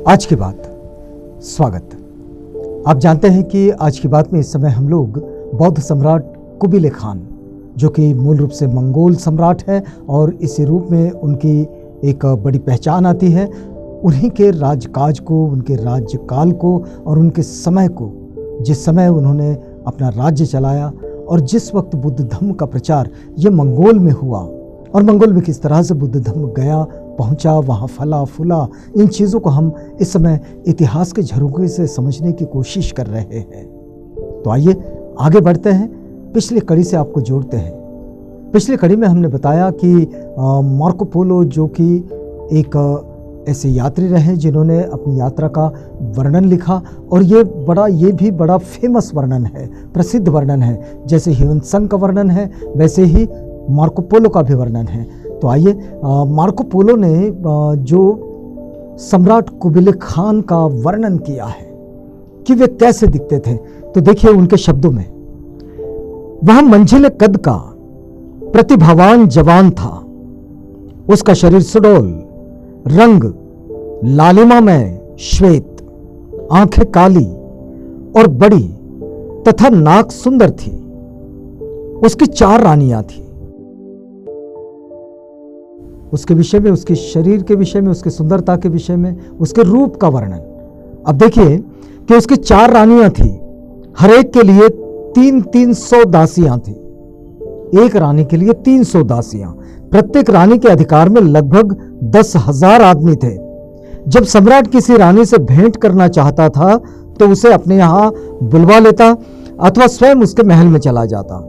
आज की बात, स्वागत। आप जानते हैं कि आज की बात में इस समय हम लोग बौद्ध सम्राट कुबिले खान, जो कि मूल रूप से मंगोल सम्राट है और इसी रूप में उनकी एक बड़ी पहचान आती है, उन्हीं के राजकाज को, उनके राज्यकाल को और उनके समय को, जिस समय उन्होंने अपना राज्य चलाया और जिस वक्त बुद्ध धर्म का प्रचार ये मंगोल में हुआ और मंगोल में किस तरह से बुद्ध धर्म गया, पहुंचा, वहाँ फला फूला, इन चीज़ों को हम इस समय इतिहास के झरोखे से समझने की कोशिश कर रहे हैं। तो आइए आगे बढ़ते हैं, पिछली कड़ी से आपको जोड़ते हैं। पिछली कड़ी में हमने बताया कि मार्को पोलो, जो कि एक ऐसे यात्री रहे जिन्होंने अपनी यात्रा का वर्णन लिखा, और ये भी बड़ा फेमस वर्णन है, प्रसिद्ध वर्णन है। जैसे ह्यून त्सांग का वर्णन है, वैसे ही मार्को पोलो का भी वर्णन है। तो आइए, मार्को पोलो ने जो सम्राट कुबिले खान का वर्णन किया है कि वे कैसे दिखते थे, तो देखिए उनके शब्दों में, वह मंझिले कद का प्रतिभावान जवान था। उसका शरीर सुडौल, रंग लालिमामय श्वेत, आंखें काली और बड़ी तथा नाक सुंदर थी। उसकी 4 रानियां थी। उसके विषय में, उसके शरीर के विषय में, उसकी सुंदरता के विषय में, उसके रूप का वर्णन। अब देखिए कि उसकी 4 रानियां थी, हर एक के लिए 300 दासियां थी। एक रानी के लिए 300 दासियां। प्रत्येक रानी के अधिकार में लगभग 10,000 आदमी थे। जब सम्राट किसी रानी से भेंट करना चाहता था तो उसे अपने यहां बुलवा लेता अथवा स्वयं उसके महल में चला जाता।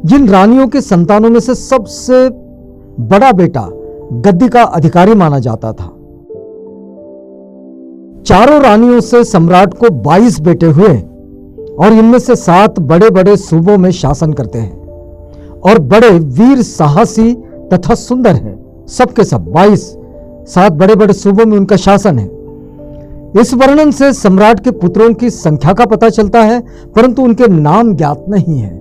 जिन रानियों के संतानों में से सबसे बड़ा बेटा गद्दी का अधिकारी माना जाता था। चारों रानियों से सम्राट को 22 बेटे हुए और इनमें से 7 बड़े बड़े सूबों में शासन करते हैं और बड़े वीर साहसी तथा सुंदर हैं। सबके सब 7 बड़े बड़े सूबों में उनका शासन है। इस वर्णन से सम्राट के पुत्रों की संख्या का पता चलता है, परंतु उनके नाम ज्ञात नहीं है।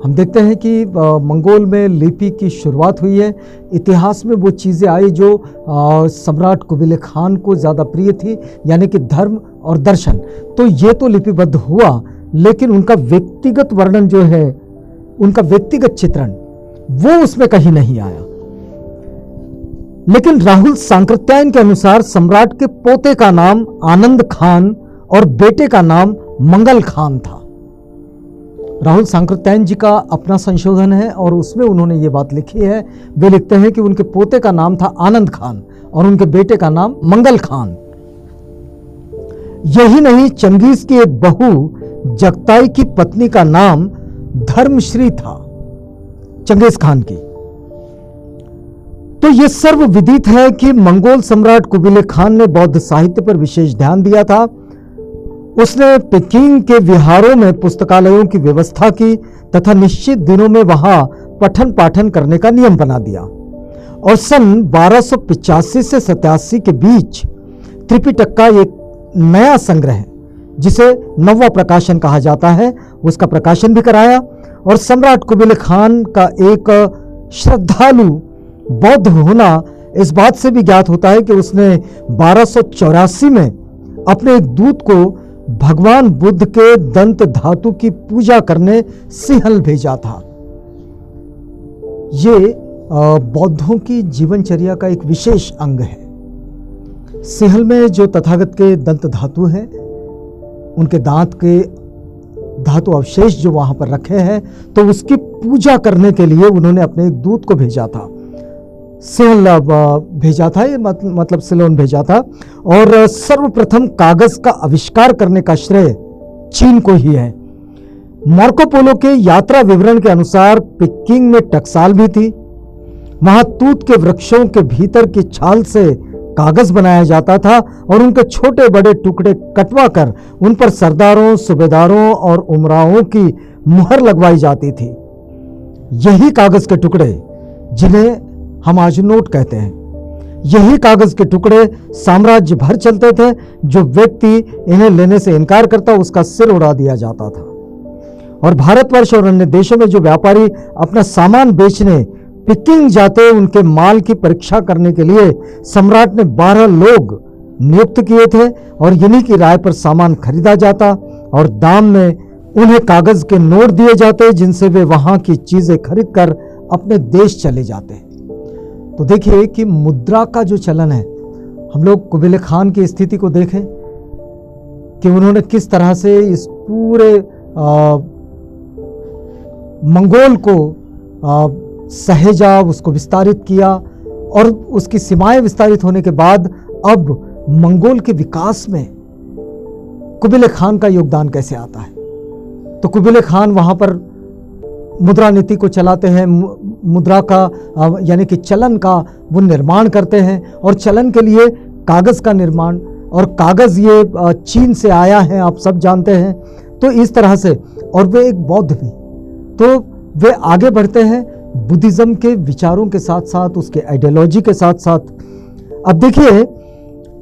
हम देखते हैं कि मंगोल में लिपि की शुरुआत हुई है। इतिहास में वो चीज़ें आई जो सम्राट कुबिले खान को ज़्यादा प्रिय थी, यानी कि धर्म और दर्शन। तो ये तो लिपिबद्ध हुआ, लेकिन उनका व्यक्तिगत वर्णन जो है, उनका व्यक्तिगत चित्रण, वो उसमें कहीं नहीं आया। लेकिन राहुल सांकृत्यायन के अनुसार सम्राट के पोते का नाम आनंद खान और बेटे का नाम मंगल खान था। राहुल सांकृत्यायन जी का अपना संशोधन है और उसमें उन्होंने ये बात लिखी है। वे लिखते हैं कि उनके पोते का नाम था आनंद खान और उनके बेटे का नाम मंगल खान। यही नहीं, चंगेज की एक बहू जगताई की पत्नी का नाम धर्मश्री था, चंगेज खान की। तो यह सर्व विदित है कि मंगोल सम्राट कुबिले खान ने बौद्ध साहित्य पर विशेष ध्यान दिया था। उसने पेकिंग के विहारों में पुस्तकालयों की व्यवस्था की तथा निश्चित दिनों में वहां पठन पाठन करने का नियम बना दिया। और सन 1285 से 87 के बीच त्रिपिटक का एक नया संग्रह, जिसे नवा प्रकाशन कहा जाता है, उसका प्रकाशन भी कराया। और सम्राट कुबिले खान का एक श्रद्धालु बौद्ध होना इस बात से भी ज्ञात होता है कि उसने 1284 में अपने एक दूत को भगवान बुद्ध के दंत धातु की पूजा करने सिंहल भेजा था। ये बौद्धों की जीवनचर्या का एक विशेष अंग है। सिंहल में जो तथागत के दंत धातु हैं, उनके दांत के धातु अवशेष जो वहां पर रखे हैं, तो उसकी पूजा करने के लिए उन्होंने अपने एक दूत को भेजा था। सिंहल भेजा था, ये मतलब सिलोन भेजा था। और सर्वप्रथम कागज का आविष्कार करने का श्रेय चीन को ही है। मार्को पोलो के यात्रा विवरण के अनुसार पेकिंग में टकसाल भी थी। वहां तूत के वृक्षों के भीतर की छाल से कागज बनाया जाता था और उनके छोटे बड़े टुकड़े कटवा कर उन पर सरदारों, सूबेदारों और उमराओं की मुहर लगवाई जाती थी। यही कागज के टुकड़े, जिन्हें हम आज नोट कहते हैं, यही कागज के टुकड़े साम्राज्य भर चलते थे। जो व्यक्ति इन्हें लेने से इनकार करता, उसका सिर उड़ा दिया जाता था। और भारतवर्ष और अन्य देशों में जो व्यापारी अपना सामान बेचने पेकिंग जाते, उनके माल की परीक्षा करने के लिए सम्राट ने 12 लोग नियुक्त किए थे और इन्हीं की राय पर सामान खरीदा जाता और दाम में उन्हें कागज के नोट दिए जाते जिनसे वे वहां की चीजें खरीद कर अपने देश चले जाते। तो देखिए कि मुद्रा का जो चलन है, हम लोग कुबेले खान की स्थिति को देखें कि उन्होंने किस तरह से इस पूरे मंगोल को सहेजा, उसको विस्तारित किया और उसकी सीमाएं विस्तारित होने के बाद अब मंगोल के विकास में कुबेले खान का योगदान कैसे आता है। तो कुबेले खान वहां पर मुद्रा नीति को चलाते हैं, मुद्रा का यानी कि चलन का वो निर्माण करते हैं और चलन के लिए कागज का निर्माण, और कागज ये चीन से आया है, आप सब जानते हैं। तो इस तरह से, और वे एक बौद्ध भी, तो वे आगे बढ़ते हैं बुद्धिज्म के विचारों के साथ साथ, उसके आइडियोलॉजी के साथ साथ। अब देखिए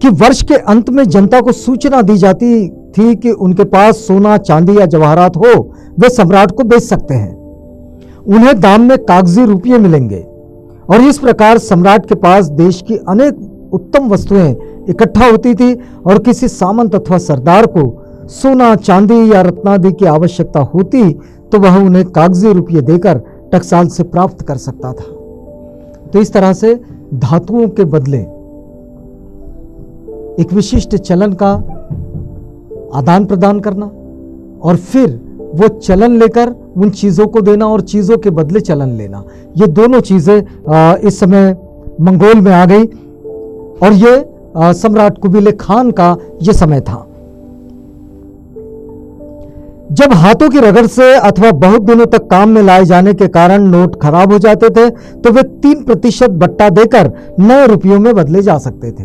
कि वर्ष के अंत में जनता को सूचना दी जाती थी कि उनके पास सोना, चांदी या जवाहरात हो, वे सम्राट को बेच सकते हैं, उन्हें दाम में कागजी रुपये मिलेंगे। और इस प्रकार सम्राट के पास देश की अनेक उत्तम वस्तुएं इकट्ठा होती थी और किसी सामंत अथवा सरदार को सोना, चांदी या रत्नादि की आवश्यकता होती तो वह उन्हें कागजी रुपये देकर टकसाल से प्राप्त कर सकता था। तो इस तरह से धातुओं के बदले एक विशिष्ट चलन का आदान प्रदान करना और फिर वो चलन लेकर उन चीजों को देना और चीजों के बदले चलन लेना, ये दोनों चीजें इस समय मंगोल में आ गई और ये सम्राट कुबेले खान का ये समय था। जब हाथों की रगड़ से अथवा बहुत दिनों तक काम में लाए जाने के कारण नोट खराब हो जाते थे तो वे 3% बट्टा देकर नए रुपयों में बदले जा सकते थे।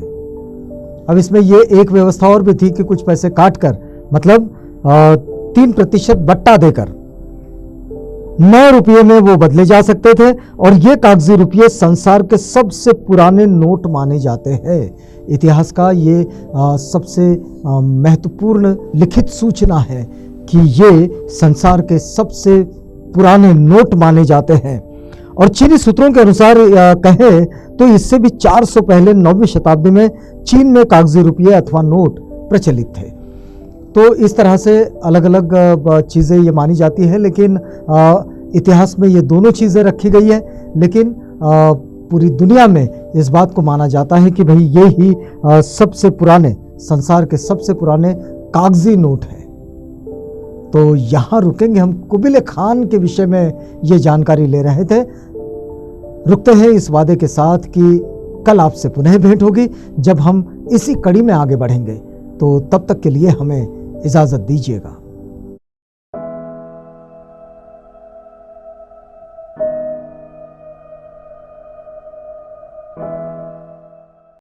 अब इसमें ये एक व्यवस्था और भी थी कि कुछ पैसे काटकर, मतलब 3% बट्टा देकर नए रुपये में वो बदले जा सकते थे और ये कागजी रुपये संसार के सबसे पुराने नोट माने जाते हैं। इतिहास का ये सबसे महत्वपूर्ण लिखित सूचना है कि ये संसार के सबसे पुराने नोट माने जाते हैं। और चीनी सूत्रों के अनुसार कहें तो इससे भी 400 पहले 9वीं शताब्दी में चीन में कागजी रुपये अथवा नोट प्रचलित थे। तो इस तरह से अलग अलग चीज़ें ये मानी जाती है, लेकिन इतिहास में ये दोनों चीज़ें रखी गई है। लेकिन पूरी दुनिया में इस बात को माना जाता है कि भाई ये ही सबसे पुराने, संसार के सबसे पुराने कागजी नोट है। तो यहाँ रुकेंगे, हम कुबेले खान के विषय में ये जानकारी ले रहे थे। रुकते हैं इस वादे के साथ कि कल आपसे पुनः भेंट होगी जब हम इसी कड़ी में आगे बढ़ेंगे। तो तब तक के लिए हमें इजाज़त दीजिएगा।